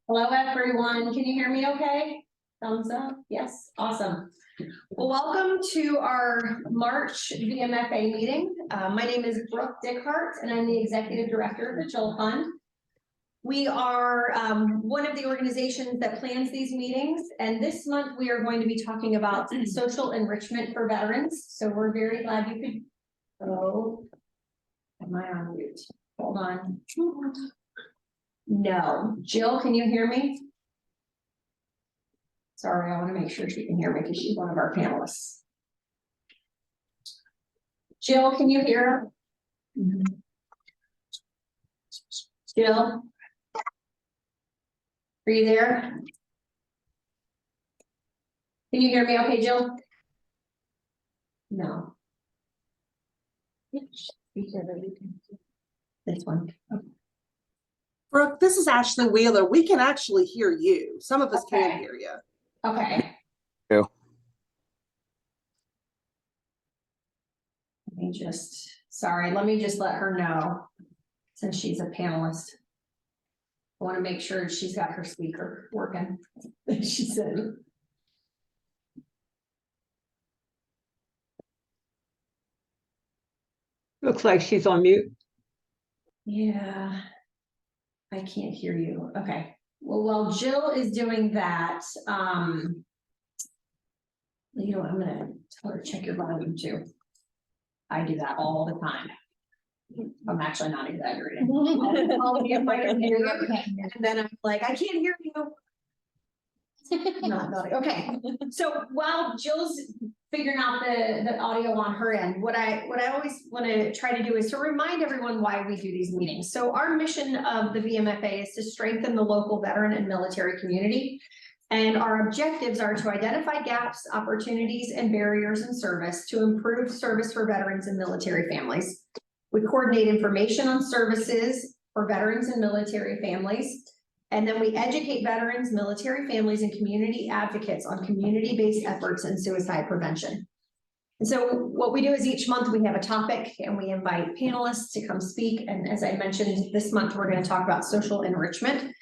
Hello, everyone. Can you hear me okay? Thumbs up. Yes, awesome. Well, welcome to our March VMFA meeting. My name is Brooke Dickhart, and I'm the Executive Director of the Joel Fund. We are one of the organizations that plans these meetings, and this month we are going to be talking about social enrichment for veterans. So we're very glad you could. Oh, am I on mute? Hold on. No, Jill, can you hear me? Sorry, I want to make sure she can hear me because she's one of our panelists. Jill, can you hear? Jill? Are you there? Can you hear me okay, Jill? No. This one. Okay. Brooke, this is Ashley Wheeler. We can actually hear you. Some of us can hear you. Okay. Yeah. Let me just let her know, since she's a panelist. I want to make sure she's got her speaker working. She said. Looks like she's on mute. Yeah. I can't hear you. Okay. Well, while Jill is doing that, I'm gonna tell her to check your volume too. I do that all the time. I'm actually not exaggerating. I'll be on my computer, and then I'm like, I can't hear you. Not okay. So while Jill's figuring out the audio on her end, what I always want to try to do is to remind everyone why we do these meetings. So our mission of the VMFA is to strengthen the local veteran and military community. And our objectives are to identify gaps, opportunities, and barriers in service to improve service for veterans and military families. We coordinate information on services for veterans and military families. And then we educate veterans, military families, and community advocates on community-based efforts in suicide prevention. And so what we do is each month we have a topic and we invite panelists to come speak. And as I mentioned, this month we're going to talk about social enrichment.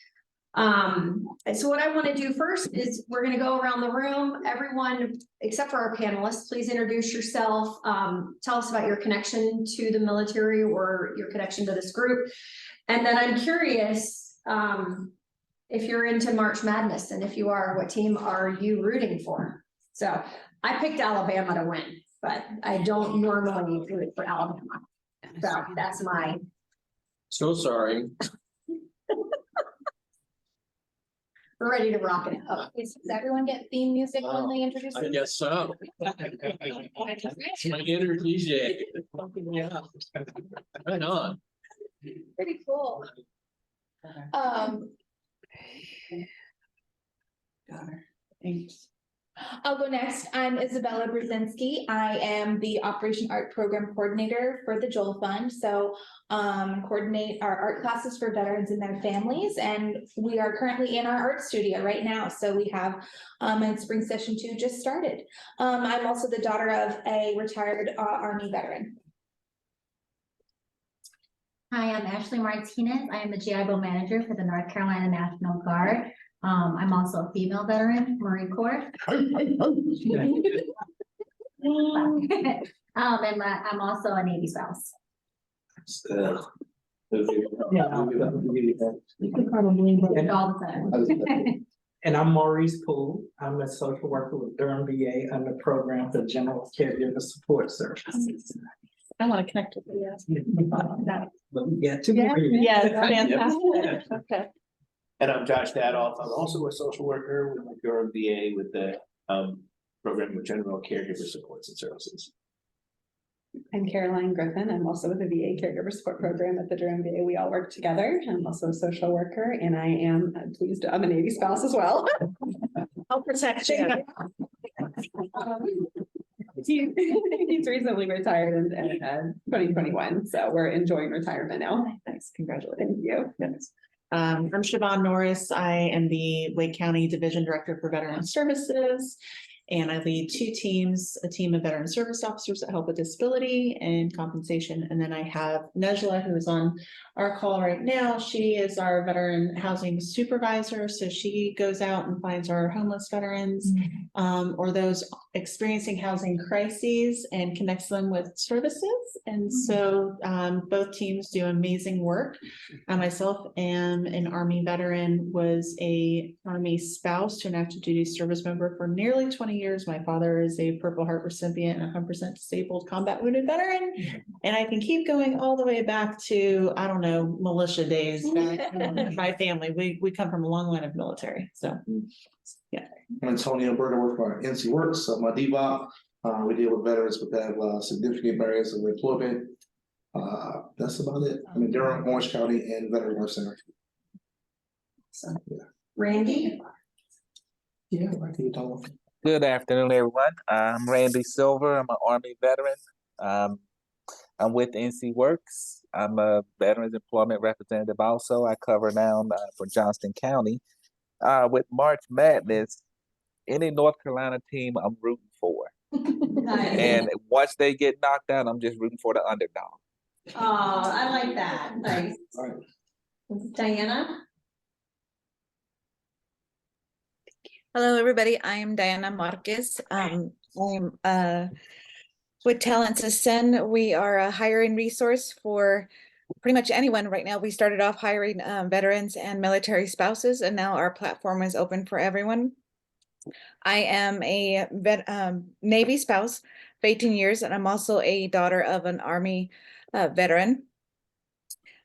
And so what I want to do first is we're going to go around the room. Everyone, except for our panelists, please introduce yourself. Tell us about your connection to the military or your connection to this group. And then I'm curious if you're into March Madness, and if you are, what team are you rooting for? So I picked Alabama to win, but I don't normally root for Alabama. So that's my. So sorry. We're ready to rock it up. Does everyone get theme music when they introduce? I guess so. It's my inner DJ. Yeah. Right on. Pretty cool. Thanks. I'll go next. I'm Isabella Brzezinski. I am the Operation Art Program Coordinator for the Joel Fund. So coordinate our art classes for veterans and their families. And we are currently in our art studio right now. So we have and spring session 2 just started. I'm also the daughter of a retired Army veteran. Hi, I'm Ashley Martinez. I am the GI Bill Manager for the North Carolina National Guard. I'm also a female veteran, Marine Corps. And I'm also a Navy spouse. You can probably. All the time. And I'm Maurice Poole. I'm a social worker with Durham VA under the program for General Caregiver Support Services. I want to connect with you. But we got two more. Yeah, fantastic. Okay. And I'm Josh Dadoff. I'm also a social worker with the Durham VA with the program with General Caregiver Supports and Services. I'm Caroline Griffin. I'm also with the VA Caregiver Support Program at the Durham VA. We all work together. I'm also a social worker, and I am pleased. I'm a Navy spouse as well. I'll protect you. He's recently retired in 2021, so we're enjoying retirement now. Thanks, congratulations. Thank you. Yes. I'm Siobhan Norris. I am the Wake County Division Director for Veteran Services. And I lead 2 teams, a team of veteran service officers that help with disability and compensation. And then I have Nejla, who is on our call right now. She is our veteran housing supervisor. So she goes out and finds our homeless veterans or those experiencing housing crises and connects them with services. And so both teams do amazing work. I myself am an Army veteran, was a Army spouse to an active duty service member for nearly 20 years. My father is a Purple Heart recipient and 100% disabled combat wounded veteran. And I can keep going all the way back to, I don't know, militia days. Back, my family, we come from a long line of military. So, yeah. I'm Antonio Berger, work for NC Works, so my DBOP. We deal with veterans who have significant barriers of employment. That's about it. I'm in Durham, Orange County, and Veteran Life Center. So, Randy? Yeah, right to your Good afternoon, everyone. I'm Randy Silver. I'm an Army veteran. I'm with NC Works. I'm a Veterans Employment Representative also. I cover now for Johnston County. With March Madness, any North Carolina team I'm rooting for. Nice. And once they get knocked out, I'm just rooting for the underdog. Oh, I like that. Nice. All right. Diana? Hello, everybody. I am Diana Marquez. I'm with Talent Ascend. We are a hiring resource for pretty much anyone right now. We started off hiring veterans and military spouses, and now our platform is open for everyone. I am a Navy spouse for 18 years, and I'm also a daughter of an Army veteran.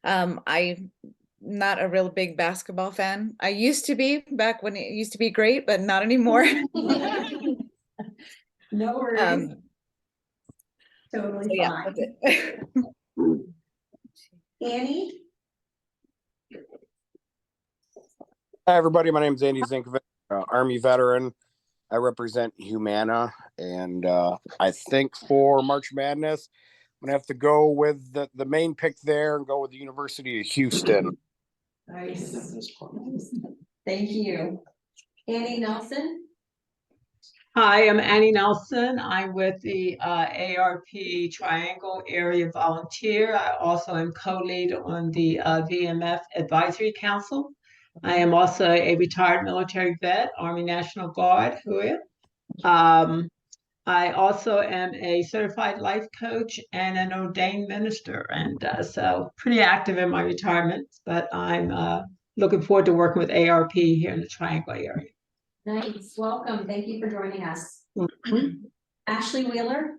I'm not a real big basketball fan. I used to be back when it used to be great, but not anymore. No worries. Totally Yeah, fine. Annie? Hi, everybody. My name is Andy Zinkovic, Army veteran. I represent Humana, and I think for March Madness, I'm gonna have to go with the main pick there and go with the University of Houston. Nice. Thank you. Annie Nelson? Hi, I'm Annie Nelson. I'm with the ARP Triangle Area Volunteer. I also am co-lead on the VMF Advisory Council. I am also a retired military vet, Army National Guard. I also am a certified life coach and an ordained minister, and so pretty active in my retirement, but I'm looking forward to working with ARP here in the Triangle area. Nice. Welcome. Thank you for joining us. Ashley Wheeler?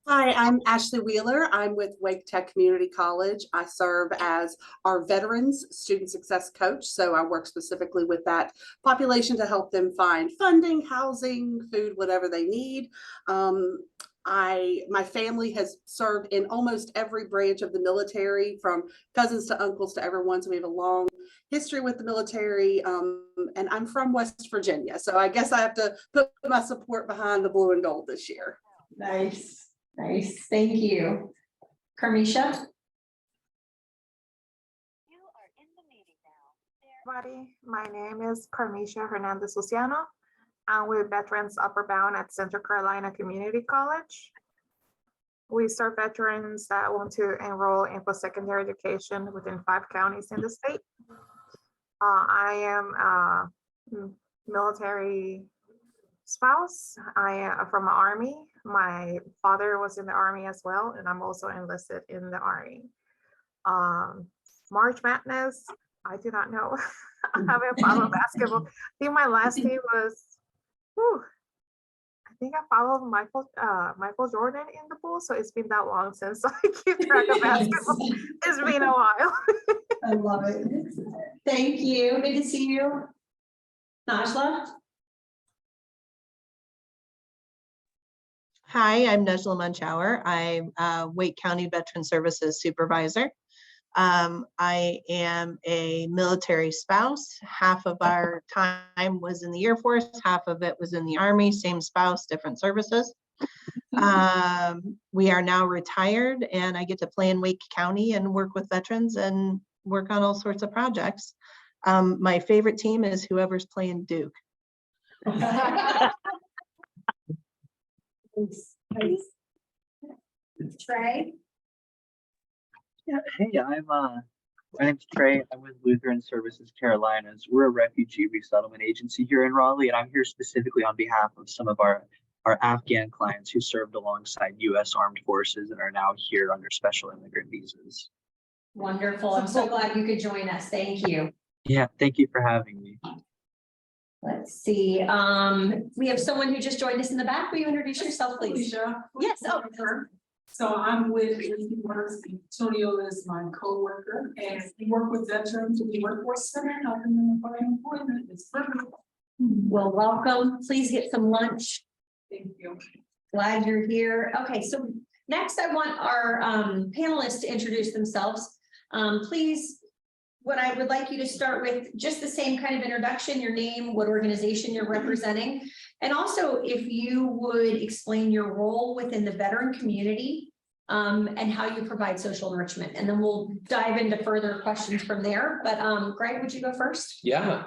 Hi, I'm Ashley Wheeler. I'm with Wake Tech Community College. I serve as our Veterans Student Success Coach. So I work specifically with that population to help them find funding, housing, food, whatever they need. My family has served in almost every branch of the military, from cousins to uncles to everyone. So we have a long history with the military. And I'm from West Virginia. So I guess I have to put my support behind the blue and gold this year. Nice. Nice. Thank you. Carmisha? Everybody, my name is Carmisha Hernandez Luciano. I'm with Veterans Upper Bound at Central Carolina Community College. We serve veterans that want to enroll in post-secondary education within 5 counties in the state. I am a military spouse. I am from the Army. My father was in the Army as well, and I'm also enlisted in the Army. March Madness, I do not know. I haven't followed basketball. I think my last team was, I think I followed Michael Jordan in the pool, so it's been that long since I keep track of basketball. It's been a while. I love it. Thank you. Good to see you. Najla? Hi, I'm Nejla Munchauer. I'm Wake County Veteran Services Supervisor. I am a military spouse. Half of our time was in the Air Force, half of it was in the Army, same spouse, different services. We are now retired, and I get to play in Wake County and work with veterans and work on all sorts of projects. My favorite team is whoever's playing Duke. Trey? Yeah, hey, my name's Trey. I'm with Lutheran Services Carolinas. We're a refugee resettlement agency here in Raleigh, and I'm here specifically on behalf of some of our Afghan clients who served alongside U.S. Armed Forces and are now here under special immigrant visas. Wonderful. I'm so glad you could join us. Thank you. Yeah, thank you for having me. Let's see. We have someone who just joined us in the back. Will you introduce yourself, please? Yes. Oh, So I'm with Works. Antonio is my co-worker, and we work with veterans in the workforce center, helping them find employment. It's perfect. well, welcome. Please get some lunch. Thank you. Glad you're here. Okay, so next I want our panelists to introduce themselves. Please, what I would like you to start with, just the same kind of introduction, your name, what organization you're representing, and also if you would explain your role within the veteran community and how you provide social enrichment. And then we'll dive into further questions from there. But Greg, would you go first? Yeah,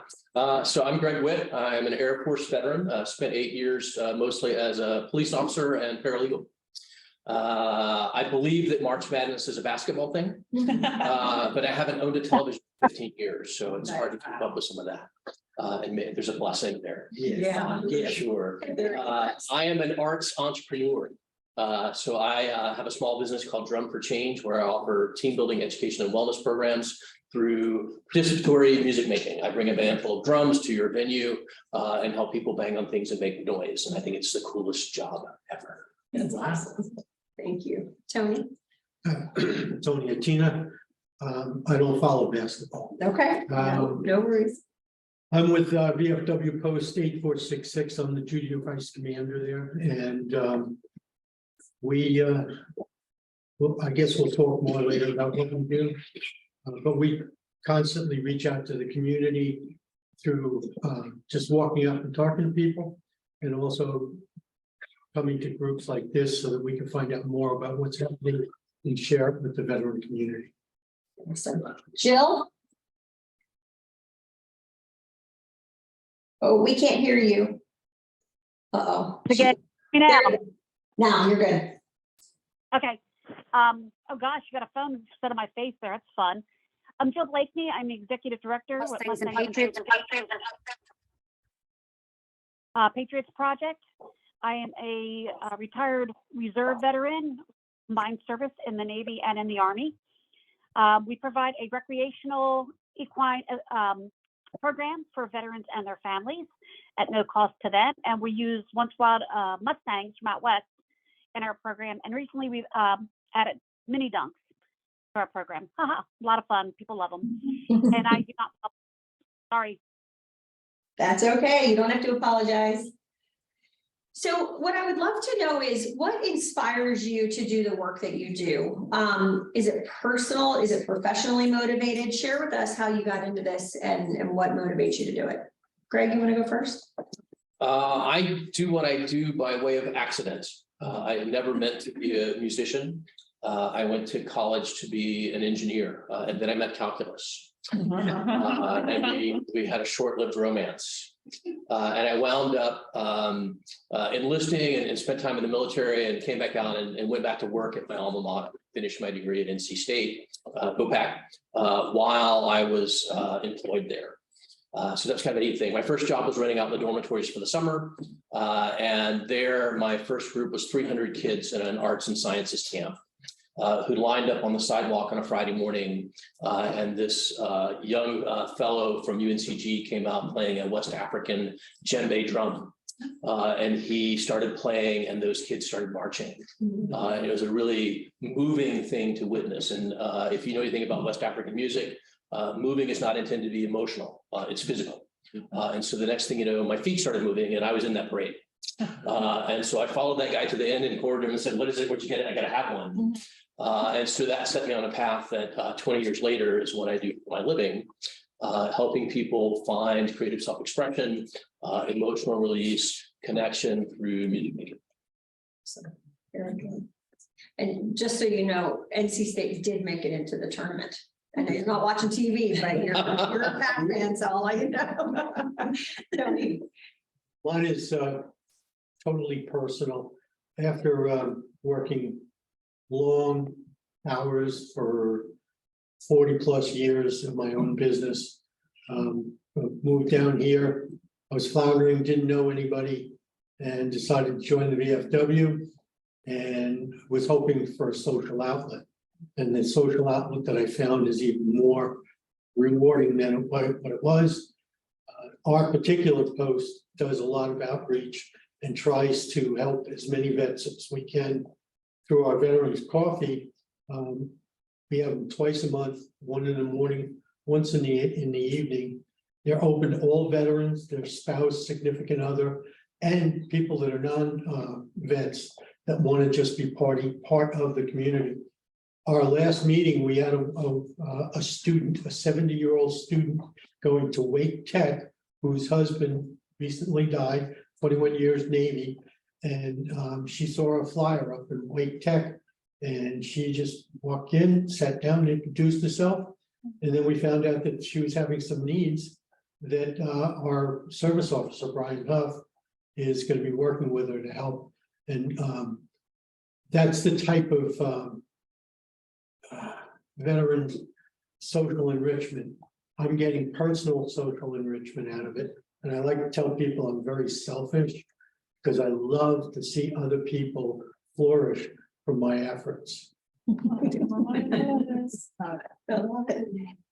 so I'm Greg Whitt. I'm an Air Force veteran, spent 8 years mostly as a police officer and paralegal. I believe that March Madness is a basketball thing, but I haven't owned a television in 15 years, so it's hard to keep up with some of that. And there's a blessing there. Yeah. Sure. I am an arts entrepreneur. So I have a small business called Drum for Change, where I offer team building, education, and wellness programs through participatory music making. I bring a band full of drums to your venue and help people bang on things and make noise. And I think it's the coolest job ever. That's awesome. Thank you. Tony? Tony Attina. I don't follow basketball. Okay, no worries. I'm with VFW Post 8466. I'm the junior vice commander there, and well, I guess we'll talk more later about what we do, but we constantly reach out to the community through just walking up and talking to people, and also coming to groups like this so that we can find out more about what's happening and share it with the veteran community. Awesome. Jill? Oh, we can't hear you. Uh-oh. Forget me now. Now you're good. Okay. Oh gosh, you got a phone instead of my face there. That's fun. I'm Jill Blakeney. I'm the executive director with Mustangs Patriots Project. I am a retired reserve veteran, combined service in the Navy and in the Army. We provide a recreational equine program for veterans and their families at no cost to them. And we use once wild Mustangs from out west in our program. And recently we've added mini dunks to our program. Haha, a lot of fun. People love them. And I do not, sorry. That's okay. You don't have to apologize. So what I would love to know is what inspires you to do the work that you do? Is it personal? Is it professionally motivated? Share with us how you got into this and what motivates you to do it. Greg, you want to go first? I do what I do by way of accident. I never meant to be a musician. I went to college to be an engineer, and then I met calculus. And we had a short-lived romance. And I wound up enlisting and spent time in the military and came back out and went back to work at my alma mater, finished my degree at NC State, GoPack, while I was employed there. So that's kind of a neat thing. My first job was renting out the dormitories for the summer. And there, my first group was 300 kids in an arts and sciences camp. Who lined up on the sidewalk on a Friday morning, and this young fellow from UNCG came out playing a West African djembe drum, and he started playing, and those kids started marching. And it was a really moving thing to witness. And if you know anything about West African music, moving is not intended to be emotional; it's physical. And so the next thing you know, my feet started moving, and I was in that parade. And so I followed that guy to the end and cornered him and said, "What is it? Where'd you get it? I got to have one." And so that set me on a path that 20 years later is what I do for my living, helping people find creative self-expression, emotional release, connection through music making. Very good. And just so you know, NC State did make it into the tournament. I know you're not watching TV, but you're a Pac fan, so I'll let you know. Tony. Mine is totally personal. After working long hours for 40+ years in my own business, moved down here. I was floundering, didn't know anybody, and decided to join the VFW and was hoping for a social outlet. And the social outlet that I found is even more rewarding than what it was. Our particular post does a lot of outreach and tries to help as many vets as we can through our Veterans Coffee. We have them twice a month, one in the morning, once in the evening. They're open to all veterans, their spouse, significant other, and people that are non-vets that want to just be part of the community. Our last meeting, we had a student, a 70-year-old student going to Whitt Tech, whose husband recently died, 21 years Navy, and she saw a flyer up in Whitt Tech, and she just walked in, sat down, introduced herself, and then we found out that she was having some needs that our service officer, Brian Huff, is going to be working with her to help. And that's the type of veteran social enrichment. I'm getting personal social enrichment out of it. And I like to tell people I'm very selfish because I love to see other people flourish from my efforts.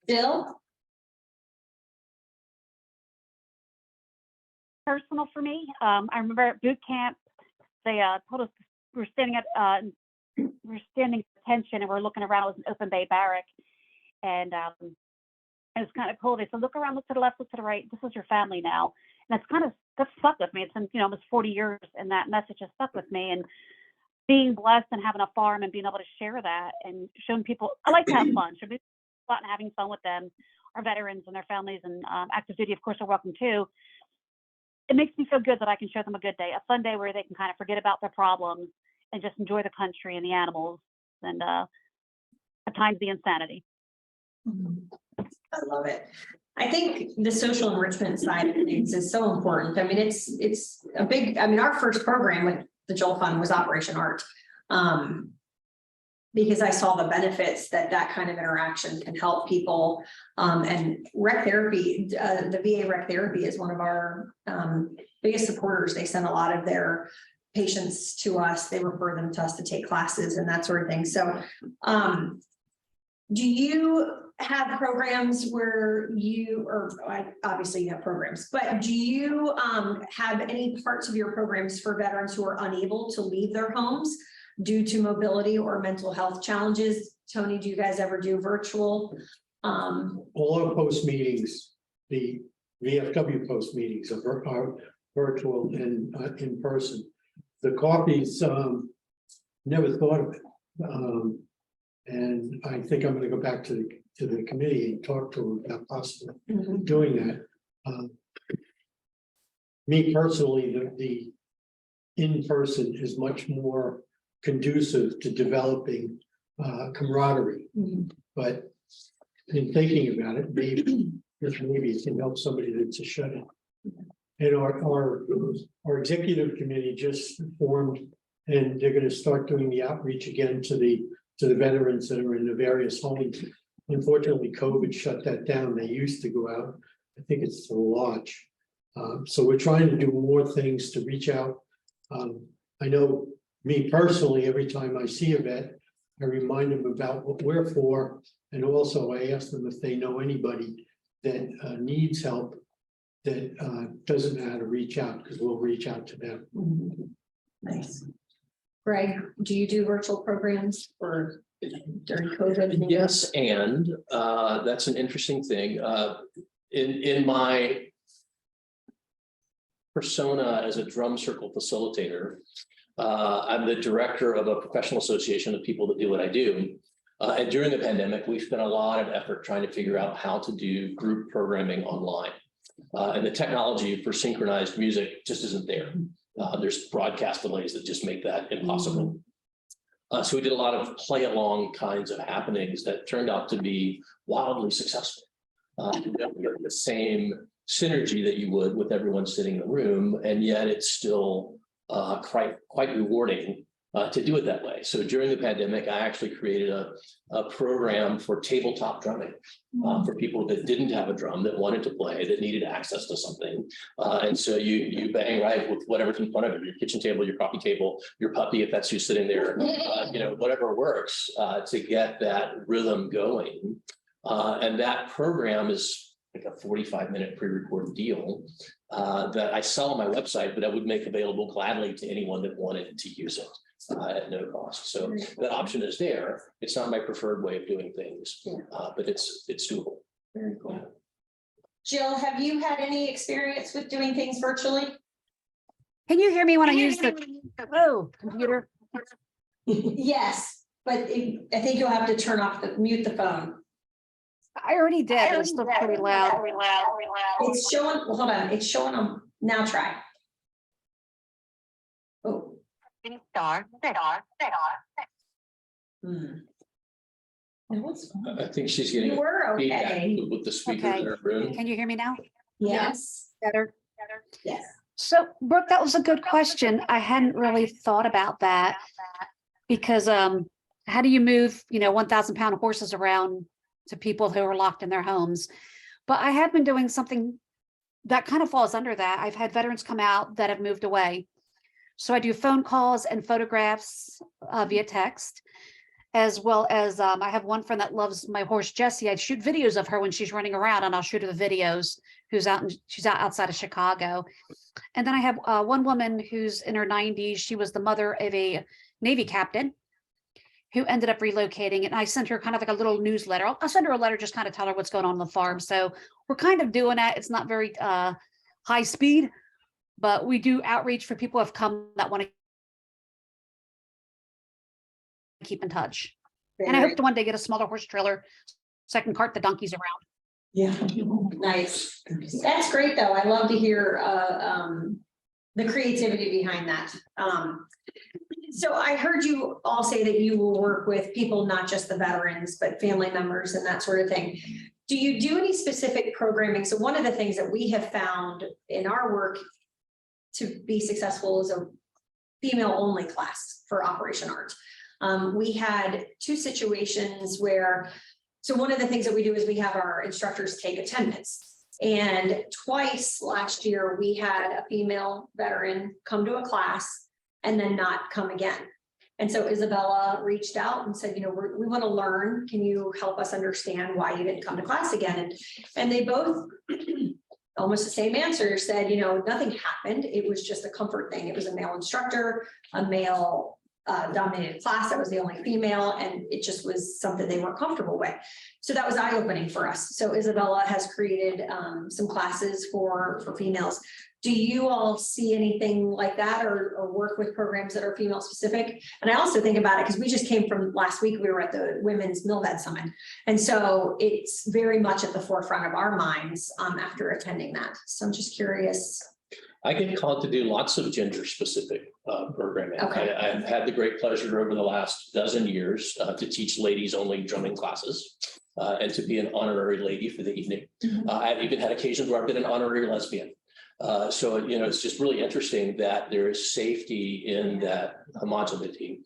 Bill? Personal for me. I remember at boot camp, they told us we were standing at attention and we're looking around. It was an open bay barrack, and it was kind of cool. They said, "Look around, look to the left, look to the right. This is your family now." And that stuck with me. It's been almost 40 years, and that message has stuck with me. And being blessed and having a farm and being able to share that and showing people, I like to have fun. So being out and having fun with them, our veterans and their families, and active duty, of course, are welcome too. It makes me feel good that I can show them a good day, a fun day where they can kind of forget about their problems and just enjoy the country and the animals and at times the insanity. I love it. I think the social enrichment side of things is so important. I mean, it's a big, our first program with the Joel Fund was Operation Art. Because I saw the benefits that kind of interaction can help people. And rec therapy, the VA rec therapy is one of our biggest supporters. They send a lot of their patients to us. They refer them to us to take classes and that sort of thing. So do you have programs where obviously you have programs, but do you have any parts of your programs for veterans who are unable to leave their homes due to mobility or mental health challenges? Tony, do you guys ever do virtual? All our post meetings, the VFW post meetings are virtual and in person. The coffees, never thought of it. And I think I'm going to go back to the committee and talk to them about possibly doing that. Me personally, the in-person is much more conducive to developing camaraderie. But in thinking about it, maybe it can help somebody that's a shut-in. And our executive committee just formed, and they're going to start doing the outreach again to the veterans that are in the various homes. Unfortunately, COVID shut that down. They used to go out. I think it's the lodge. So we're trying to do more things to reach out. I know me personally, every time I see a vet, I remind them about what we're for. And also I ask them if they know anybody that needs help that doesn't know how to reach out, because we'll reach out to them. Nice. Greg, do you do virtual programs or during COVID? Yes, and that's an interesting thing. In my persona as a drum circle facilitator, I'm the director of a professional association of people that do what I do. And during the pandemic, we spent a lot of effort trying to figure out how to do group programming online. And the technology for synchronized music just isn't there. There's broadcast delays that just make that impossible. So we did a lot of play along kinds of happenings that turned out to be wildly successful. The same synergy that you would with everyone sitting in the room, and yet it's still quite rewarding to do it that way. So during the pandemic, I actually created a program for tabletop drumming for people that didn't have a drum, that wanted to play, that needed access to something. And so you bang right with whatever's in front of you, your kitchen table, your coffee table, your puppy, if that's who's sitting there, whatever works to get that rhythm going. And that program is like a 45-minute pre-recorded deal that I sell on my website, but I would make available gladly to anyone that wanted to use it. At no cost. So that option is there. It's not my preferred way of doing things, but it's doable. Very cool. Jill, have you had any experience with doing things virtually? Can you hear me when I use the computer? Yes, but I think you'll have to mute the phone. I already did. It's still pretty loud. It's showing, hold on, it's showing them. Now try. Oh. I think she's getting feedback with the speaker in her room. Can you hear me now? Yes. Better? Yes. So Brooke, that was a good question. I hadn't really thought about that because how do you move, 1,000-pound horses around to people who are locked in their homes? But I have been doing something that kind of falls under that. I've had veterans come out that have moved away. So I do phone calls and photographs via text, as well as I have one friend that loves my horse, Jessie. I shoot videos of her when she's running around, and I'll shoot her the videos. She's out outside of Chicago. And then I have one woman who's in her 90s. She was the mother of a Navy captain who ended up relocating. And I sent her kind of like a little newsletter. I'll send her a letter, just kind of tell her what's going on the farm. So we're kind of doing that. It's not very high speed, but we do outreach for people who have come that want to keep in touch. And I hope to one day get a smaller horse trailer so I can cart the donkeys around. Yeah, nice. That's great, though. I love to hear the creativity behind that. So I heard you all say that you will work with people, not just the veterans, but family members and that sort of thing. Do you do any specific programming? So one of the things that we have found in our work to be successful is a female-only class for Operation Art. We had two situations where, so one of the things that we do is we have our instructors take attendance. And twice last year, we had a female veteran come to a class and then not come again. And so Isabella reached out and said, we want to learn. Can you help us understand why you didn't come to class again? And they both almost the same answer, said, nothing happened. It was just a comfort thing. It was a male instructor, a male dominated class that was the only female, and it just was something they weren't comfortable with. So that was eye-opening for us. So Isabella has created some classes for females. Do you all see anything like that or work with programs that are female specific? And I also think about it because we just came from last week, we were at the Women's MilVet Summit. And so it's very much at the forefront of our minds after attending that. So I'm just curious. I get called to do lots of gender specific programming. Okay. I've had the great pleasure over the last dozen years to teach ladies only drumming classes and to be an honorary lady for the evening. I've even had occasions where I've been an honorary lesbian. So, it's just really interesting that there is safety in that homogeneity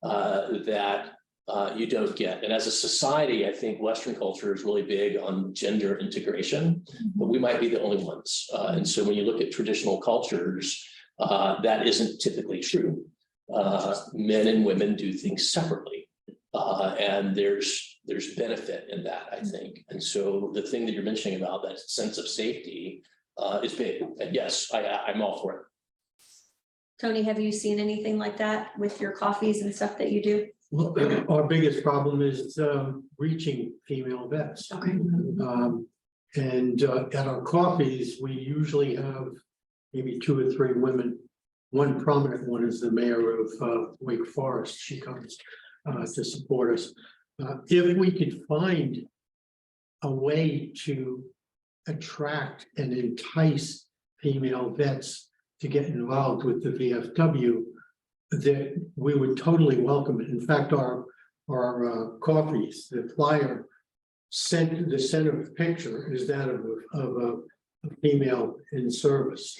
that you don't get. And as a society, I think Western culture is really big on gender integration, but we might be the only ones. And so when you look at traditional cultures, that isn't typically true. Men and women do things separately. And there's benefit in that, I think. And so the thing that you're mentioning about that sense of safety is big. And yes, I'm all for it. Tony, have you seen anything like that with your coffees and stuff that you do? Well, our biggest problem is reaching female vets. Okay. And at our coffees, we usually have maybe 2 or 3 women. One prominent one is the mayor of Wake Forest. She comes to support us. If we could find a way to attract and entice female vets to get involved with the VFW, that we would totally welcome it. In fact, our coffees, the flyer, the center picture is that of a a female in service.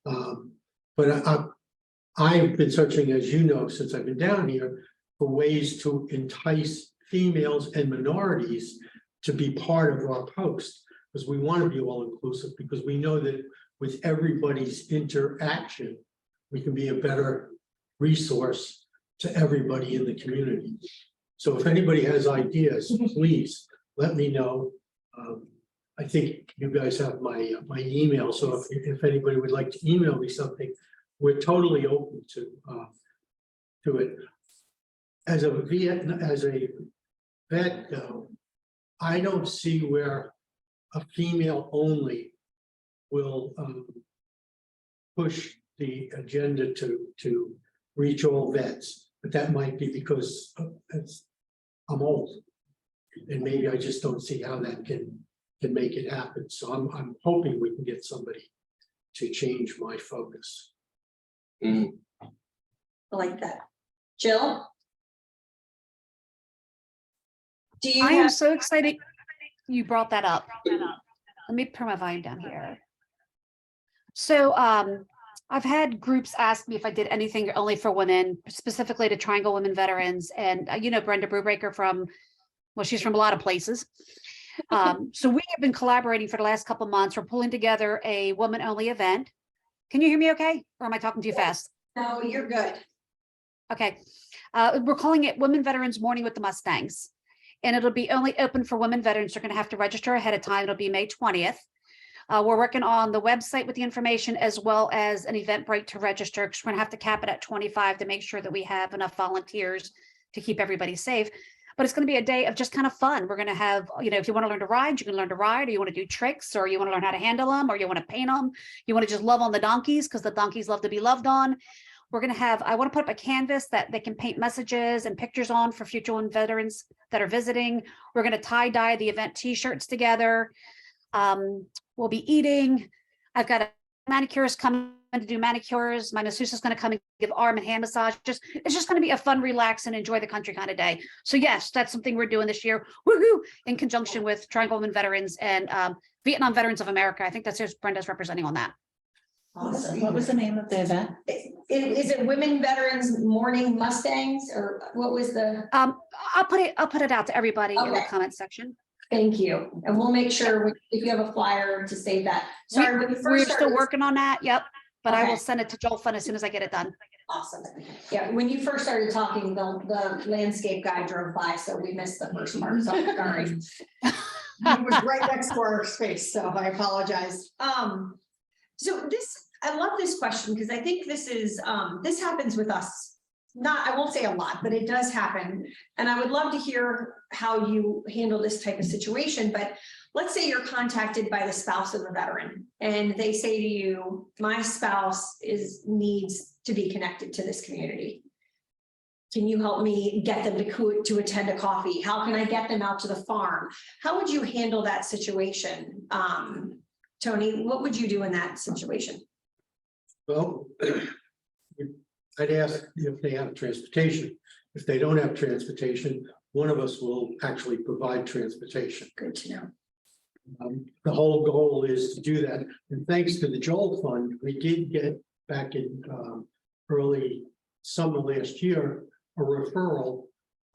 But I've been searching, as you know, since I've been down here, for ways to entice females and minorities to be part of our post, because we want to be all inclusive, because we know that with everybody's interaction, we can be a better resource to everybody in the community. So if anybody has ideas, please let me know. I think you guys have my email, so if anybody would like to email me something, we're totally open to it. As a vet though, I don't see where a female only will push the agenda to reach all vets, but that might be because I'm old, and maybe I just don't see how that can make it happen. So I'm hoping we can get somebody to change my focus. I like that. Jill? Do you I am have- so excited you brought that up. Let me turn my volume down here. So I've had groups ask me if I did anything only for women, specifically to Triangle Women Veterans. And you know Brenda Brubaker from, well, she's from a lot of places. So we have been collaborating for the last couple of months. We're pulling together a woman-only event. Can you hear me okay? Or am I talking too fast? No, you're good. Okay. We're calling it Women Veterans Morning with the Mustangs. And it'll be only open for women veterans. They're going to have to register ahead of time. It'll be May 20th. We're working on the website with the information as well as an Eventbrite to register, because we're going to have to cap it at 25 to make sure that we have enough volunteers to keep everybody safe. But it's going to be a day of just kind of fun. We're going to have, you know, if you want to learn to ride, you can learn to ride, or you want to do tricks, or you want to learn how to handle them, or you want to paint them. You want to just love on the donkeys because the donkeys love to be loved on. We're going to have, I want to put up a canvas that they can paint messages and pictures on for future women veterans that are visiting. We're going to tie dye the event t-shirts together. We'll be eating. I've got a manicurist coming to do manicures. My masseuse is going to come and give arm and hand massage. It's just going to be a fun, relax, and enjoy the country kind of day. So yes, that's something we're doing this year. Woohoo! In conjunction with Triangle Women Veterans and Vietnam Veterans of America. I think that's who Brenda's representing on that. Awesome. What was the name of the event? Is it Women Veterans Morning Mustangs, or what was the? I'll put it out to everybody in the comment section. Thank you. And we'll make sure if you have a flyer to save that. Sorry, when you We're first still started. working on that. Yep. But I Okay. will send it to Joel Fun as soon as I get it done. Awesome. Yeah, when you first started talking, the landscape guy drove by, so we missed the first part. So sorry. It was right next to our space, so I apologize. So I love this question because I think this happens with us. I won't say a lot, but it does happen. And I would love to hear how you handle this type of situation. But let's say you're contacted by the spouse of a veteran and they say to you, my spouse needs to be connected to this community. Can you help me get them to attend a coffee? How can I get them out to the farm? How would you handle that situation? Tony, what would you do in that situation? Well, I'd ask if they have transportation. If they don't have transportation, one of us will actually provide transportation. Good to know. The whole goal is to do that. And thanks to the Joel Fund, we did get back in early summer last year, a referral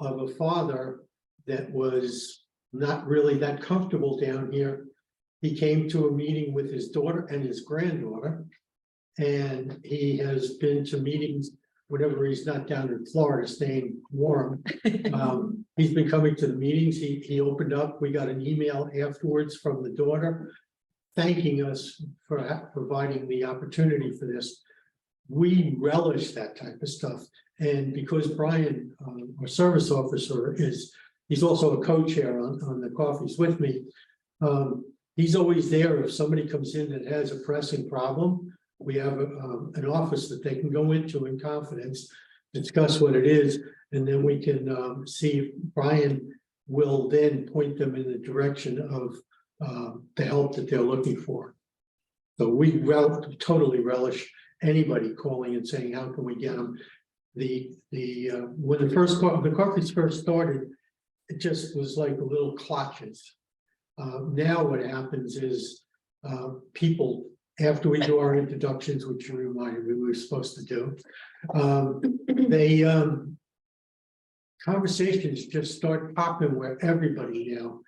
of a father that was not really that comfortable down here. He came to a meeting with his daughter and his granddaughter. And he has been to meetings whenever he's not down in Florida, staying warm. He's been coming to the meetings. He opened up. We got an email afterwards from the daughter thanking us for providing the opportunity for this. We relish that type of stuff. And because Brian, our service officer, he's also a co-chair on the coffees with me. He's always there if somebody comes in that has a pressing problem. We have an office that they can go into in confidence, discuss what it is, and then we can see if Brian will then point them in the direction of the help that they're looking for. So we totally relish anybody calling and saying, how can we get them? When the coffees first started, it just was like little clutches. Now what happens is people after we do our introductions, which you reminded me we were supposed to do. Conversations just start popping where everybody now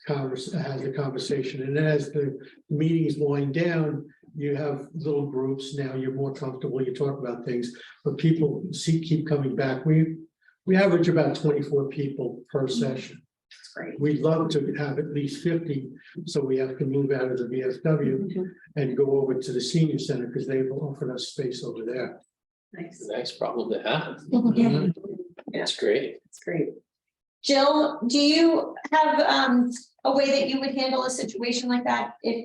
has a conversation, and then as the meetings wind down, you have little groups. Now you're more comfortable, you talk about things, but people keep coming back. We average about 24 people per session. That's great. We'd love to have at least 50, so we have to move out of the VFW and go over to the senior center because they've offered us space over there. Nice problem to have. Yeah. That's great. That's great. Jill, do you have a way that you would handle a situation like that if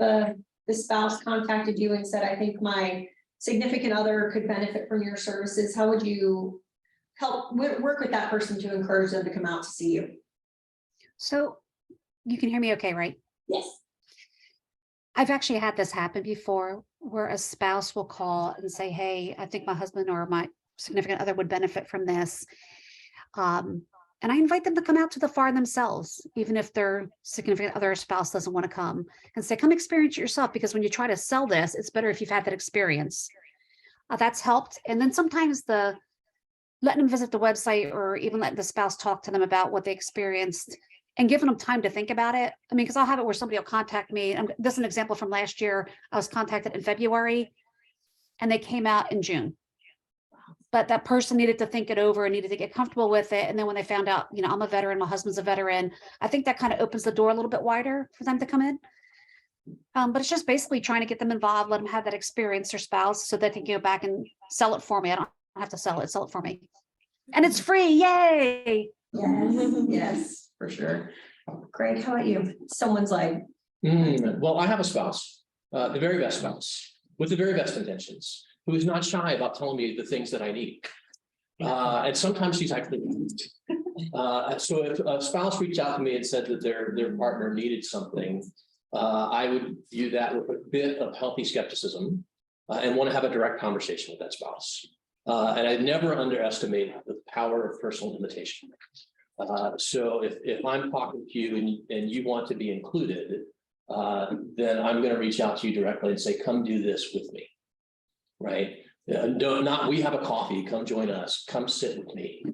the spouse contacted you and said, I think my significant other could benefit from your services? How would you help work with that person to encourage them to come out to see you? So you can hear me okay, right? Yes. I've actually had this happen before where a spouse will call and say, hey, I think my husband or my significant other would benefit from this. And I invite them to come out to the farm themselves, even if their significant other or spouse doesn't want to come, and say, come experience it yourself, because when you try to sell this, it's better if you've had that experience. That's helped. And then sometimes letting them visit the website or even letting the spouse talk to them about what they experienced and giving them time to think about it. I mean, because I'll have it where somebody will contact me. And this is an example from last year. I was contacted in February and they came out in June. But that person needed to think it over and needed to get comfortable with it. And then when they found out, you know, I'm a veteran, my husband's a veteran, I think that kind of opens the door a little bit wider for them to come in. But it's just basically trying to get them involved, let them have that experience, their spouse, so that they can go back and sell it for me. I don't have to sell it for me. And it's free, yay. Yes, yes, for sure. Greg, how about you? Someone's like. Well, I have a spouse, the very best spouse, with the very best intentions, who is not shy about telling me the things that I need. And sometimes she's actually, so if a spouse reached out to me and said that their partner needed something, I would view that with a bit of healthy skepticism and want to have a direct conversation with that spouse. And I never underestimate the power of personal invitation. So if I'm talking to you and you want to be included, then I'm going to reach out to you directly and say, come do this with me. Right? No, not we have a coffee, come join us, come sit with me,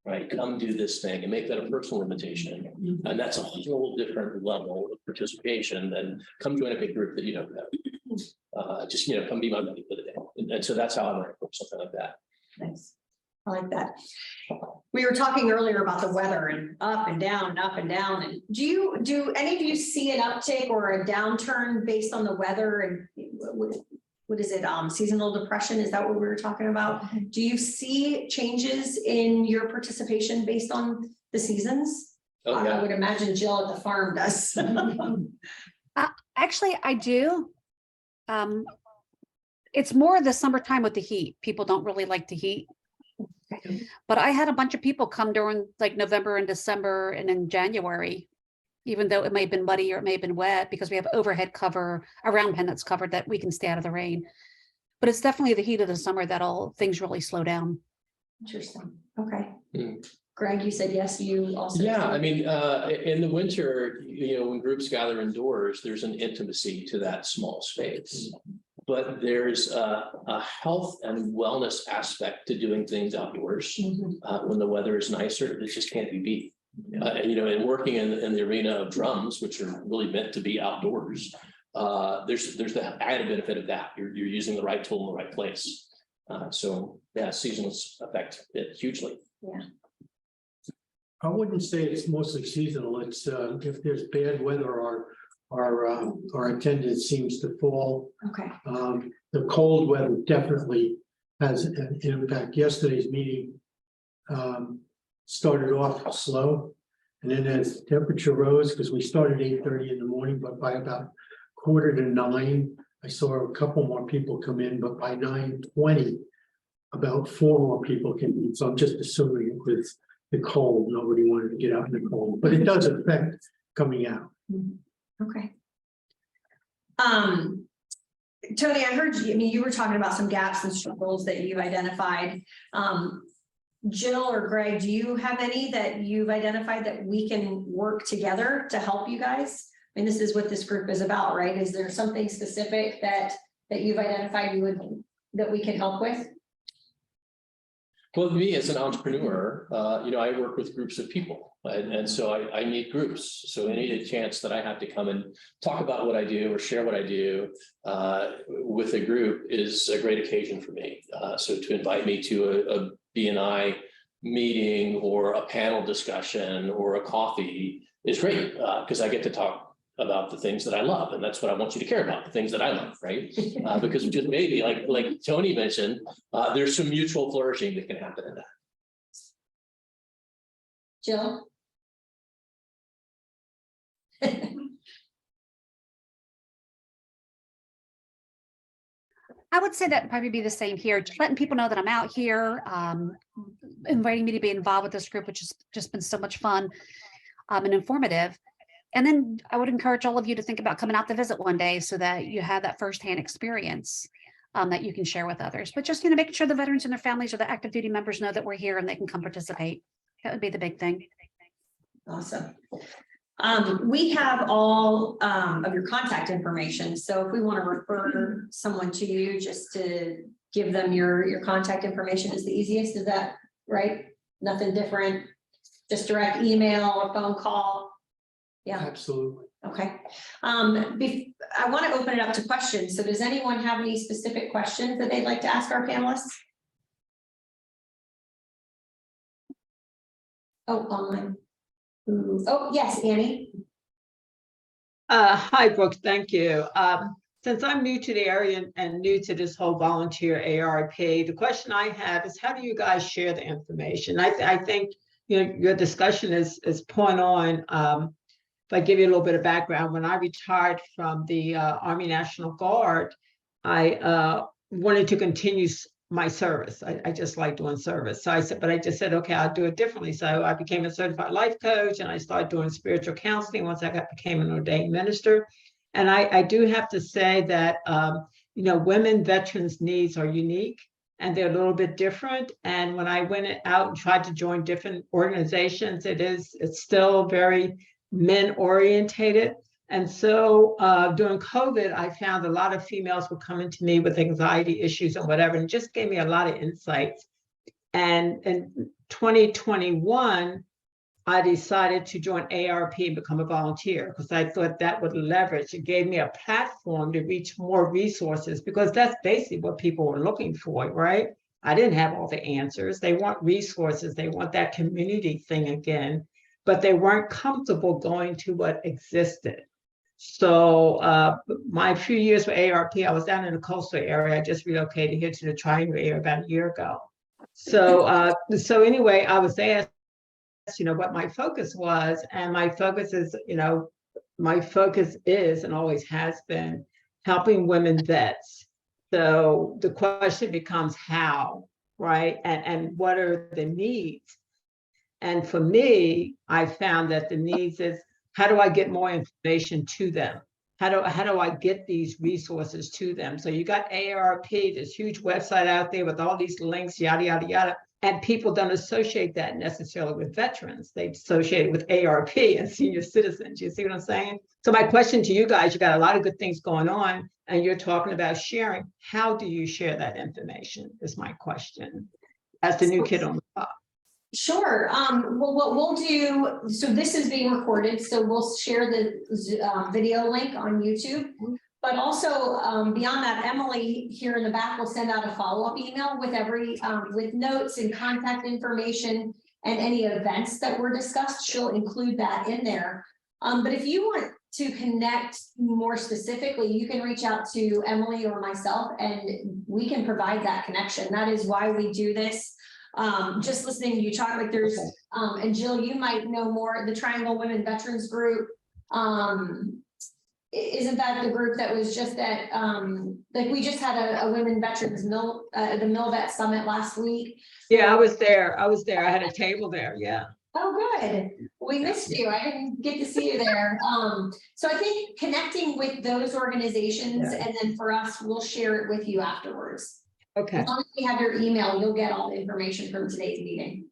right? Come do this thing and make that a personal invitation. And that's a whole different level of participation than come join a big group that you don't know. Just, you know, come be my buddy for the day. And so that's how I might approach something like that. Nice. I like that. We were talking earlier about the weather and up and down and up and down. And do any of you see an uptick or a downturn based on the weather? And what is it? Seasonal depression? Is that what we were talking about? Do you see changes in your participation based on the seasons? Oh, yeah. I would imagine Jill at the farm does. Actually, I do. It's more the summertime with the heat. People don't really like the heat. But I had a bunch of people come during like November and December and in January, even though it may have been muddy or it may have been wet, because we have overhead cover, a round pen that's covered that we can stay out of the rain. But it's definitely the heat of the summer that'll things really slow down. Interesting. Okay. Greg, you said yes, you also. Yeah, I mean, in the winter, you know, when groups gather indoors, there's an intimacy to that small space. But there's a health and wellness aspect to doing things outdoors when the weather is nicer. It just can't be beat. You know, and working in the arena of drums, which are really meant to be outdoors, there's the added benefit of that. You're using the right tool in the right place. So yeah, seasons affect it hugely. Yeah. I wouldn't say it's mostly seasonal. It's if there's bad weather, our attendance seems to fall. Okay. The cold weather definitely has an impact. Yesterday's meeting started off slow, and then as temperature rose, because we started 8:30 in the morning, but by about 8:45, I saw a couple more people come in, but by 9:20, about 4 more people came in. So I'm just assuming it was the cold. Nobody wanted to get out in the cold, but it does affect coming out. Okay. Tony, I heard you, I mean, you were talking about some gaps and struggles that you've identified. Jill or Greg, do you have any that you've identified that we can work together to help you guys? And this is what this group is about, right? Is there something specific that you've identified that we can help with? Well, me as an entrepreneur, I work with groups of people, and so I need groups. So any chance that I have to come and talk about what I do or share what I do with a group is a great occasion for me. So to invite me to a BNI meeting or a panel discussion or a coffee is great because I get to talk about the things that I love. And that's what I want you to care about, the things that I love, right? Because just maybe like Tony mentioned, there's some mutual flourishing that can happen in that. Jill? I would say that probably be the same here, just letting people know that I'm out here, inviting me to be involved with this group, which has just been so much fun and informative. And then I would encourage all of you to think about coming out to visit one day so that you have that firsthand experience that you can share with others. But just, making sure the veterans and their families or the active duty members know that we're here and they can come participate. That would be the big thing. Awesome. We have all of your contact information. So if we want to refer someone to you, just to give them your contact information is the easiest. Is that right? Nothing different, just direct email or phone call. Yeah, Absolutely. okay. I want to open it up to questions. So does anyone have any specific questions that they'd like to ask our panelists? Oh, online. Oh, yes, Annie. Hi, Brooke, thank you. Since I'm new to the area and new to this whole volunteer ARP, the question I have is how do you guys share the information? I think your discussion is point on. If I give you a little bit of background, when I retired from the Army National Guard, I wanted to continue my service. I just like doing service. So I just said, okay, I'll do it differently. So I became a certified life coach and I started doing spiritual counseling once I became an ordained minister. And I do have to say that, women veterans' needs are unique and they're a little bit different. And when I went out and tried to join different organizations, it's still very men orientated. And so during COVID, I found a lot of females were coming to me with anxiety issues and whatever, and it just gave me a lot of insights. And in 2021, I decided to join ARP and become a volunteer because I thought that would leverage. It gave me a platform to reach more resources because that's basically what people were looking for, right? I didn't have all the answers. They want resources. They want that community thing again, but they weren't comfortable going to what existed. So my few years with ARP, I was down in the coastal area. I just relocated here to the Triangle area about a year ago. So anyway, I was asked, what my focus was, and my focus is, and always has been helping women vets. So the question becomes how, right? And what are the needs? And for me, I found that the needs is, how do I get more information to them? How do I get these resources to them? So you got AARP, this huge website out there with all these links, yada, yada, yada. And people don't associate that necessarily with veterans. They associate it with ARP and senior citizens. You see what I'm saying? So my question to you guys, you got a lot of good things going on and you're talking about sharing. How do you share that information is my question as the new kid on the block. Sure. Well, what we'll do, so this is being recorded, so we'll share the video link on YouTube. But also beyond that, Emily here in the back will send out a follow-up email with with notes and contact information and any events that were discussed. She'll include that in there. But if you want to connect more specifically, you can reach out to Emily or myself and we can provide that connection. That is why we do this. Just listening to you talk, like there's, and Jill, you might know more, the Triangle Women Veterans Group. Isn't that the group that was just at, like we just had a women veterans the MilVet Summit last week. Yeah, I was there. I had a table there. Yeah. Oh, good. We missed you. I didn't get to see you there. So I think connecting with those organizations and then for us, we'll share it with you afterwards. Okay. As long as we have your email, you'll get all the information from today's meeting.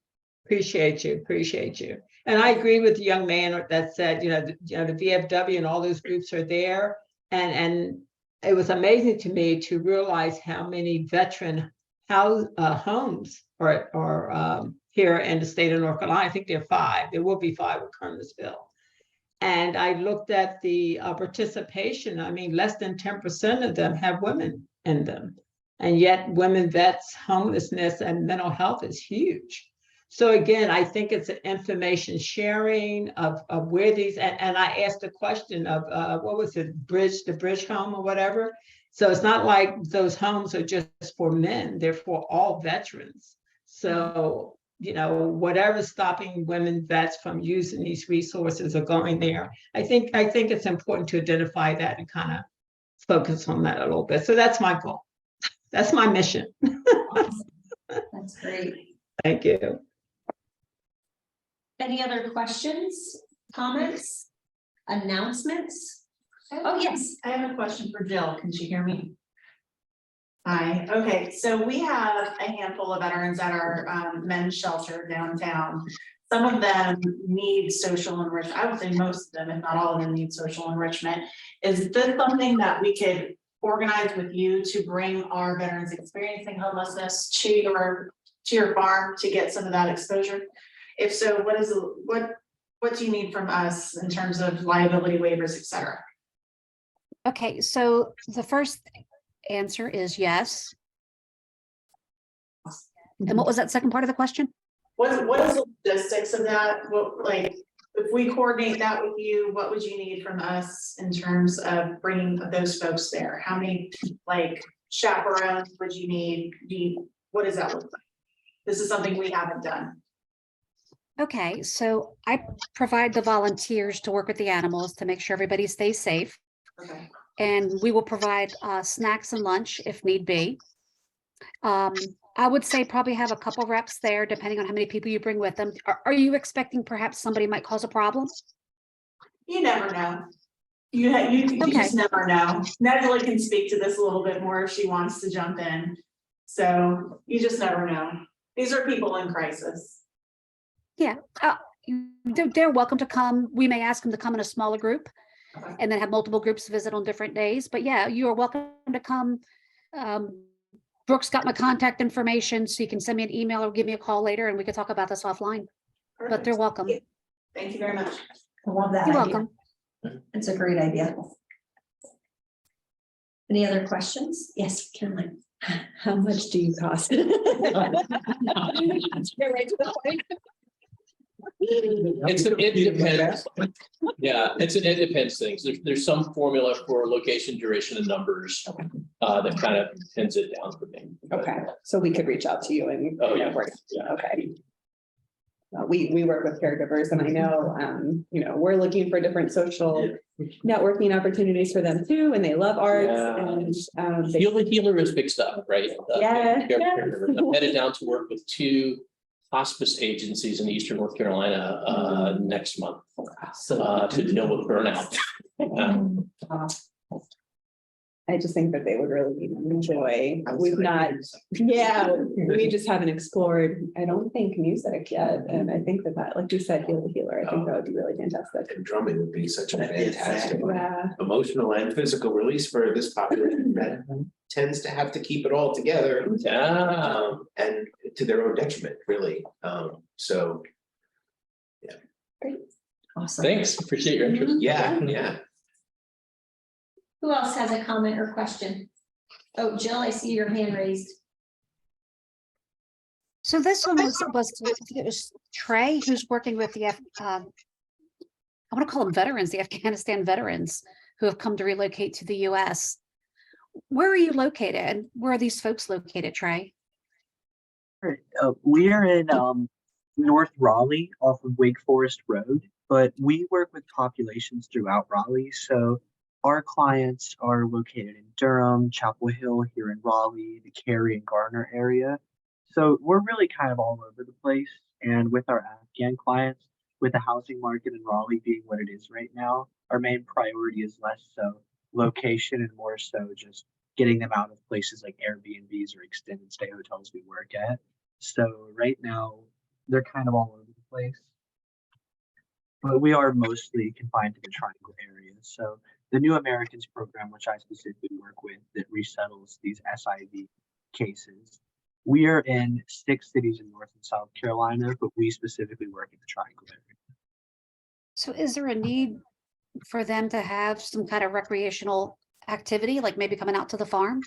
Appreciate you, appreciate you. And I agree with the young man that said, the VFW and all those groups are there. And it was amazing to me to realize how many veteran homes are here in the state of North Carolina. I think there are 5. There will be 5 with Kernersville. And I looked at the participation. I mean, less than 10% of them have women in them. And yet women vets homelessness and mental health is huge. So again, I think it's an information sharing of where these, and I asked the question of, what was it, the bridge home or whatever. So it's not like those homes are just for men, they're for all veterans. So, whatever's stopping women vets from using these resources or going there, I think it's important to identify that and kind of focus on that a little bit. So that's my goal. That's my mission. That's great. Thank you. Any other questions, comments, announcements? Oh, yes. I have a question for Jill. Can she hear me? Hi, okay, so we have a handful of veterans at our men's shelter downtown. Some of them need social enrichment. I would say most of them, if not all of them, need social enrichment. Is this something that we could organize with you to bring our veterans experiencing homelessness to your farm to get some of that exposure? If so, what do you need from us in terms of liability waivers, et cetera? Okay, so the first answer is yes. And what was that second part of the question? What is the logistics of that? If we coordinate that with you, what would you need from us in terms of bringing those folks there? How many chaperones would you need? What does that look like? This is something we haven't done. Okay, so I provide the volunteers to work with the animals to make sure everybody stays safe. Okay. And we will provide snacks and lunch if need be. I would say probably have a couple reps there, depending on how many people you bring with them. Are you expecting perhaps somebody might cause a problem? You never know. You just never know. Natalie can speak to this a little bit more if she wants to jump in. So you just never know. These are people in crisis. Yeah, they're welcome to come. We may ask them to come in a smaller group and then have multiple groups visit on different days. But yeah, you are welcome to come. Brooke's got my contact information, so you can send me an email or give me a call later and we can talk about this offline. Perfect. But they're welcome. Thank you very much. I love that. You're idea. welcome. It's a great idea. Any other questions? Yes, Caroline. How much do you cost? Get right to the point. It depends. Yeah, it depends things. There's some formula for location, duration, and numbers that kind of pins it down for me. Okay, so we could reach out to you and work. Yeah. Okay. We work with caregivers, and I know we're looking for different social networking opportunities for them too, and they love arts. And Healer is big stuff, right? Yeah. I'm headed down to work with 2 hospice agencies in Eastern North Carolina next month to deal with burnout. I just think that they would really enjoy. We've not, we just haven't explored, I don't think, music yet. And I think that, like you said, healer, I think that would be really fantastic. And drumming would be such a fantastic Yeah. emotional and physical release for this population that tends to have to keep it all together. And to their own detriment, really. So, yeah. Great. Awesome. Thanks. Appreciate your interest. Yeah. Who else has a comment or question? Oh, Jill, I see your hand raised. So this one was Trey, who's working with the I want to call them veterans, the Afghanistan veterans who have come to relocate to the US. Where are you located? And where are these folks located, Trey? We are in North Raleigh off of Wake Forest Road, but we work with populations throughout Raleigh. So our clients are located in Durham, Chapel Hill, here in Raleigh, the Cary and Garner area. So we're really kind of all over the place. And with our Afghan clients, with the housing market in Raleigh being what it is right now, our main priority is less so location and more so just getting them out of places like Airbnbs or extended stay hotels we work at. So right now, they're kind of all over the place. But we are mostly confined to the Triangle area. So the New Americans program, which I specifically work with, that resettles these SIV cases, we are in 6 cities in North and South Carolina, but we specifically work in the Triangle area. So is there a need for them to have some kind of recreational activity, like maybe coming out to the farm?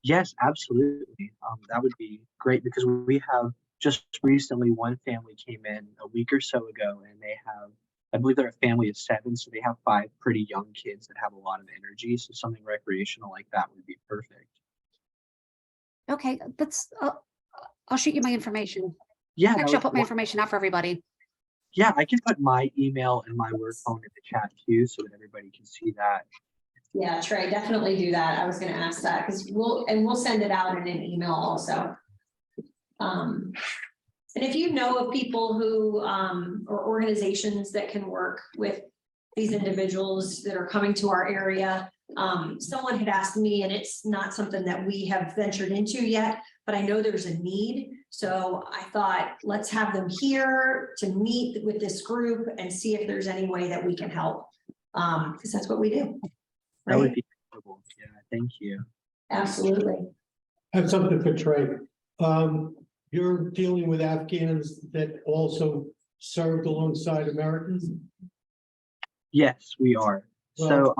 Yes, absolutely. That would be great because we have just recently one family came in a week or so ago, and they have, I believe they're a family of 7, so they have 5 pretty young kids that have a lot of energy. So something recreational like that would be perfect. Okay, that's, I'll shoot you my information. Yeah, Actually, I'll put my information out for everybody. yeah, I can put my email and my work phone in the chat too, so that everybody can see that. Yeah, Trey, definitely do that. I was gonna ask that, because we'll send it out in an email also. And if you know of people who, or organizations that can work with these individuals that are coming to our area, someone had asked me, and it's not something that we have ventured into yet, but I know there's a need. So I thought, let's have them here to meet with this group and see if there's any way that we can help. Because that's what we do. That would Right? be incredible. Yeah, thank you. Absolutely. I have something for Trey. You're dealing with Afghans that also served alongside Americans? Yes, we are. So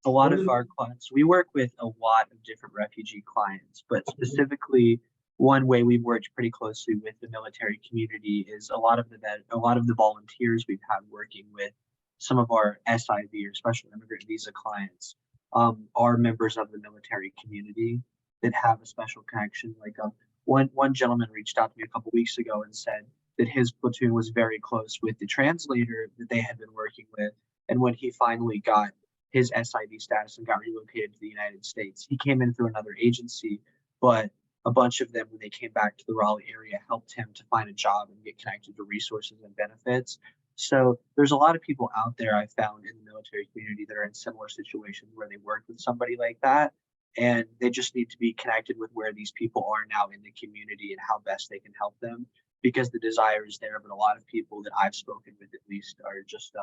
a lot of our clients, we work with a lot of different refugee clients, but specifically one way we've worked pretty closely with the military community is a lot of the volunteers we've had working with some of our SIV or special immigrant visa clients are members of the military community that have a special connection. Like one gentleman reached out to me a couple weeks ago and said that his platoon was very close with the translator that they had been working with. And when he finally got his SIV status and got relocated to the United States, he came in through another agency, but a bunch of them, when they came back to the Raleigh area, helped him to find a job and get connected to resources and benefits. So there's a lot of people out there I found in the military community that are in similar situations where they work with somebody like that. And they just need to be connected with where these people are now in the community and how best they can help them, because the desire is there. But a lot of people that I've spoken with, at least, are just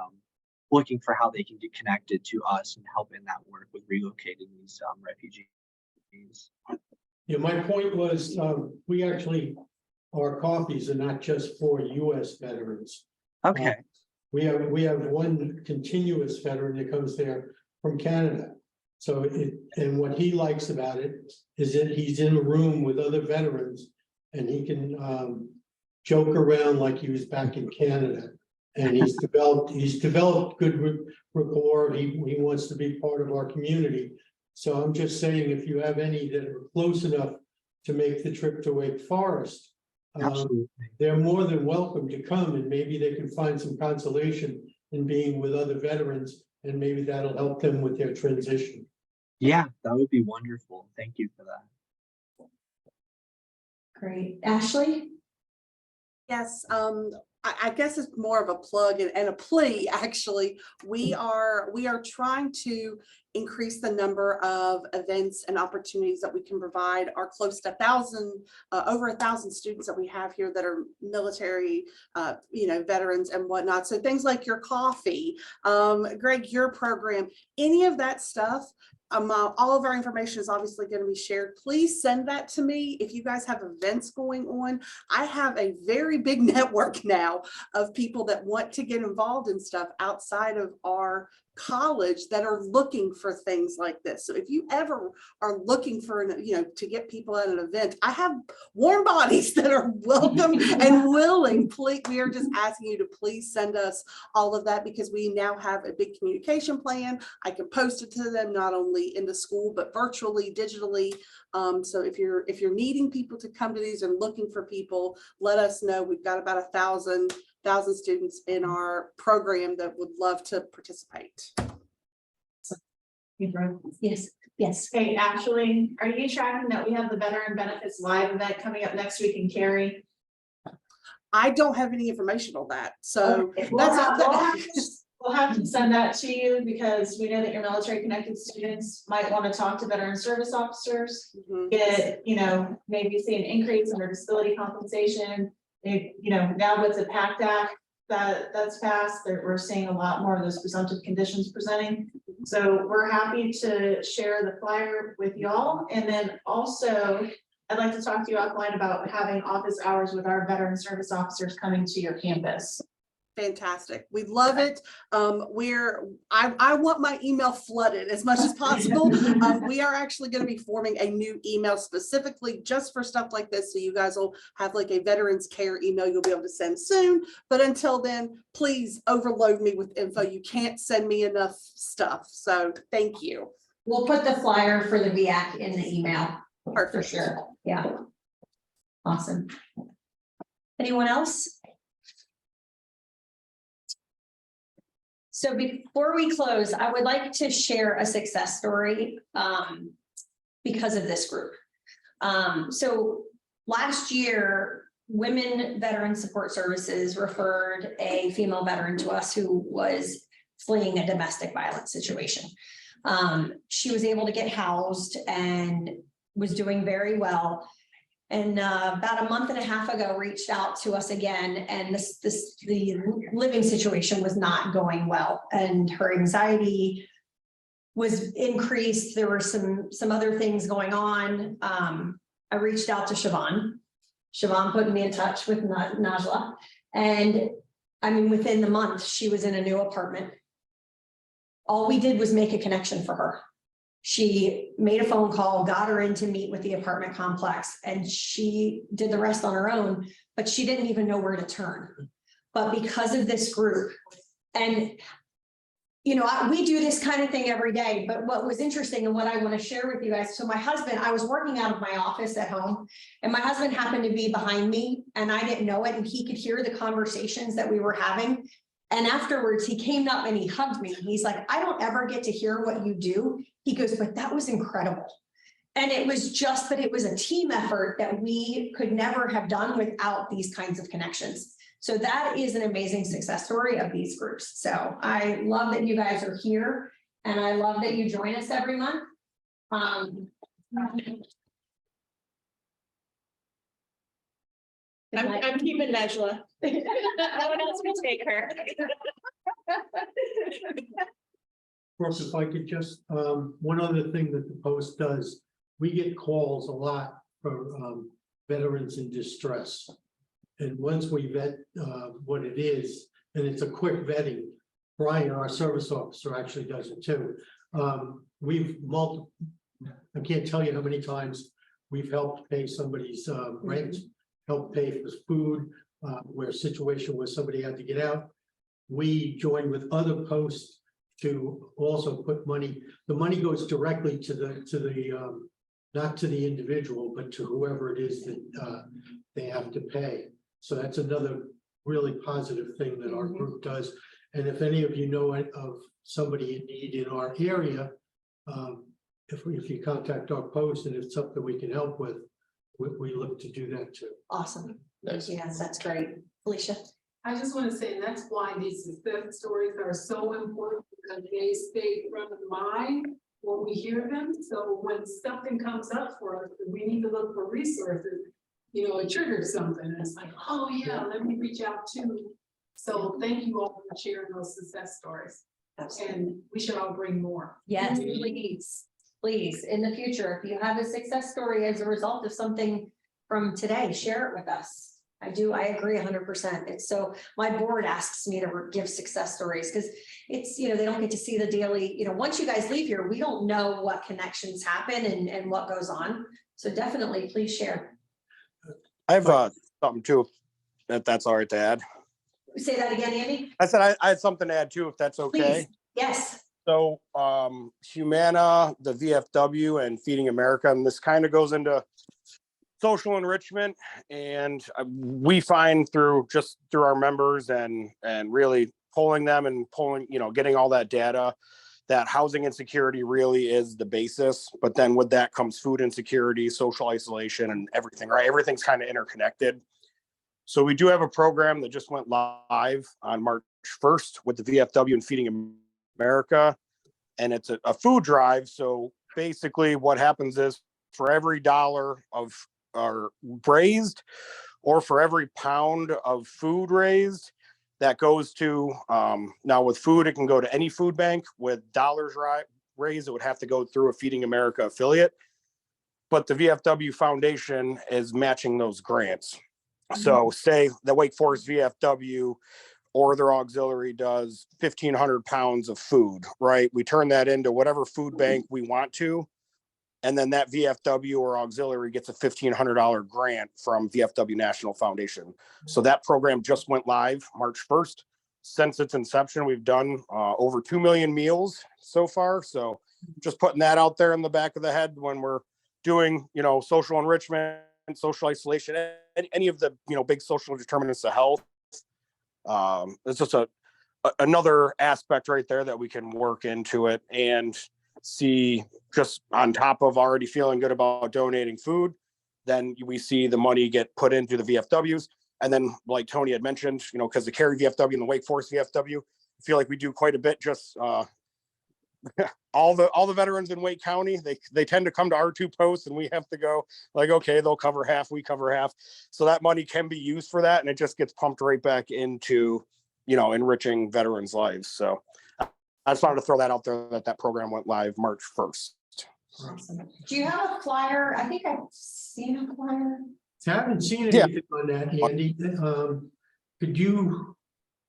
looking for how they can get connected to us and help in that work with relocating these refugees. Yeah, my point was, we actually, our copies are not just for US veterans. Okay. We have one continuous veteran that comes there from Canada. So and what he likes about it is that he's in a room with other veterans and he can joke around like he was back in Canada. And he's developed good rapport. He wants to be part of our community. So I'm just saying, if you have any that are close enough to make the trip to Wake Forest, they're more than welcome to come, and maybe they can find some consolation in being with other veterans, and maybe that'll help them with their transition. Yeah, that would be wonderful. Thank you for that. Great. Ashley? Yes, I guess it's more of a plug and a plea, actually. We are trying to increase the number of events and opportunities that we can provide our close to over 1,000 students that we have here that are military, veterans and whatnot. So things like your coffee, Greg, your program, any of that stuff. All of our information is obviously going to be shared. Please send that to me if you guys have events going on. I have a very big network now of people that want to get involved in stuff outside of our college that are looking for things like this. So if you ever are looking for to get people at an event, I have warm bodies that are welcome and willing. Please, we are just asking you to please send us all of that, because we now have a big communication plan. I can post it to them not only in the school but virtually, digitally. So if you're needing people to come to these and looking for people, let us know. We've got about 1,000 students in our program that would love to participate. Yes. Yes. Hey, Ashley, are you tracking that we have the Veteran Benefits Live event coming up next week in Cary? I don't have any information on that. So okay. We'll have to send that to you, because we know that your military connected students might want to talk to veteran service officers, get, maybe see an increase in their disability compensation, Now with the PACT Act that's passed, we're seeing a lot more of those presumptive conditions presenting. So we're happy to share the flyer with y'all. And then also, I'd like to talk to you offline about having office hours with our veteran service officers coming to your campus. Fantastic. We love it. I want my email flooded as much as possible. We are actually going to be forming a new email specifically just for stuff like this. So you guys will have like a veterans care email you'll be able to send soon. But until then, please overload me with info. You can't send me enough stuff. So thank you. We'll put the flyer for the VAC in the email. Perfect. For sure. Yeah. Awesome. Anyone else? So before we close, I would like to share a success story because of this group. So last year, Women Veteran Support Services referred a female veteran to us who was fleeing a domestic violence situation. She was able to get housed and was doing very well. And about a month and a half ago, reached out to us again, and the living situation was not going well, and her anxiety was increased. There were some other things going on. I reached out to Siobhan. Siobhan put me in touch with Najla, and I mean, within the month, she was in a new apartment. All we did was make a connection for her. She made a phone call, got her in to meet with the apartment complex, and she did the rest on her own, but she didn't even know where to turn. But because of this group, and we do this kind of thing every day, but what was interesting and what I want to share with you guys, so my husband, I was working out of my office at home, and my husband happened to be behind me, and I didn't know it, and he could hear the conversations that we were having. And afterwards, he came up and he hugged me. He's like, I don't ever get to hear what you do. He goes, but that was incredible. And it was a team effort that we could never have done without these kinds of connections. So that is an amazing success story of these groups. So I love that you guys are here, and I love that you join us every month. I'm keeping Najla. No one else can take her. Brooke, if I could just, one other thing that the Post does, we get calls a lot for veterans in distress. And once we vet what it is, and it's a quick vetting, Brian, our service officer, actually does it too. I can't tell you how many times we've helped pay somebody's rent, helped pay for food, where a situation where somebody had to get out. We join with other posts to also put money. The money goes directly to the not to the individual, but to whoever it is that they have to pay. So that's another really positive thing that our group does. And if any of you know of somebody in need in our area, if you contact our post and it's something we can help with, we look to do that too. Awesome. Nice. Yes, that's great. Felicia. I just want to say that's why these success stories are so important, because they stay front of mind when we hear them. So when something comes up for us, we need to look for resources, it triggers something. And it's like, oh yeah, let me reach out too. So thank you all for sharing those success stories. Absolutely. And we should all bring more. Yes, please, in the future, if you have a success story as a result of something from today, share it with us. I agree 100%. It's so, my board asks me to give success stories because it's, they don't get to see the daily, once you guys leave here, we don't know what connections happen and what goes on. So definitely please share. I have something too, if that's all right to add. Say that again, Andy. I said I had something to add too, if that's okay. Please. Yes. So Humana, the VFW, and Feeding America, and this kind of goes into social enrichment, and we find through our members and really polling them and getting all that data, that housing insecurity really is the basis. But then with that comes food insecurity, social isolation, and everything, right? Everything's kind of interconnected. So we do have a program that just went live on March 1st with the VFW and Feeding America, and it's a food drive. So basically what happens is for every $1 of our braised, or for every pound of food raised, that goes to, now with food, it can go to any food bank. With dollars raised, it would have to go through a Feeding America affiliate. But the VFW Foundation is matching those grants. So say the Wake Forest VFW or their auxiliary does 1,500 pounds of food, right? We turn that into whatever food bank we want to. And then that VFW or auxiliary gets a $1,500 grant from VFW National Foundation. So that program just went live March 1st. Since its inception, we've done over 2 million meals so far. So just putting that out there in the back of the head when we're doing, social enrichment, social isolation, any of the, big social determinants of health. It's just another aspect right there that we can work into it and see, just on top of already feeling good about donating food, then we see the money get put into the VFWs. And then like Tony had mentioned, because the Cary VFW and the Wake Forest VFW, I feel like we do quite a bit. Just all the veterans in Wake County, they tend to come to our two posts and we have to go like, okay, they'll cover half, we cover half. So that money can be used for that. And it just gets pumped right back into, enriching veterans' lives. So I just wanted to throw that out there that program went live March 1st. Awesome. Do you have a flyer? I think I've seen a flyer. I haven't seen anything on that, Andy.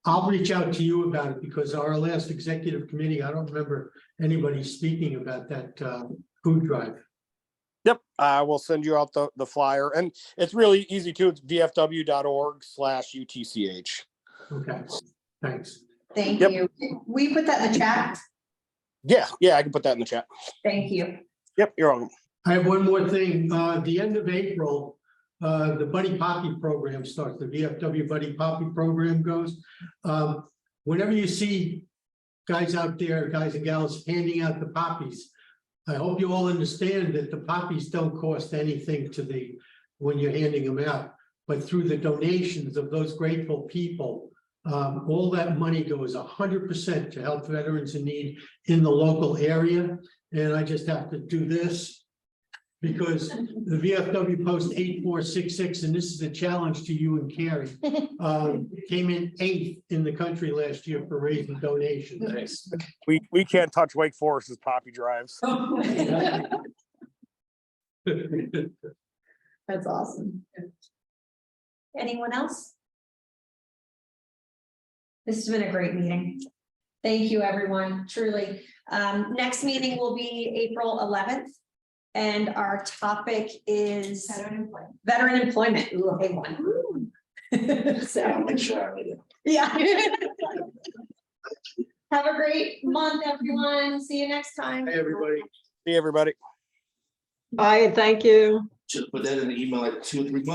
I'll reach out to you about it because our last executive committee, I don't remember anybody speaking about that food drive. Yep, I will send you out the flyer, and it's really easy too. It's vfw.org/UTCH. Okay, thanks. Thank you. We put that in the chat. Yeah, I can put that in the chat. Thank you. Yep, you're welcome. I have one more thing. The end of April, the Buddy Poppy program starts. The VFW Buddy Poppy program goes. Whenever you see guys out there, guys and gals handing out the poppies, I hope you all understand that the poppies don't cost anything when you're handing them out, but through the donations of those grateful people, all that money goes 100% to help veterans in need in the local area. And I just have to do this because the VFW post 8466, and this is a challenge to you and Carrie, came in 8th in the country last year for raising donations. Nice. We can't touch Wake Forest's poppy drives. That's awesome. Anyone else? This has been a great meeting. Thank you, everyone, truly. Next meeting will be April 11th. And our topic is veteran employment. Ooh, a big one. So, yeah. Have a great month, everyone. See you next time. Hey, everybody. See everybody. Bye, thank you. Should put that in the email like 2 or 3 months ago.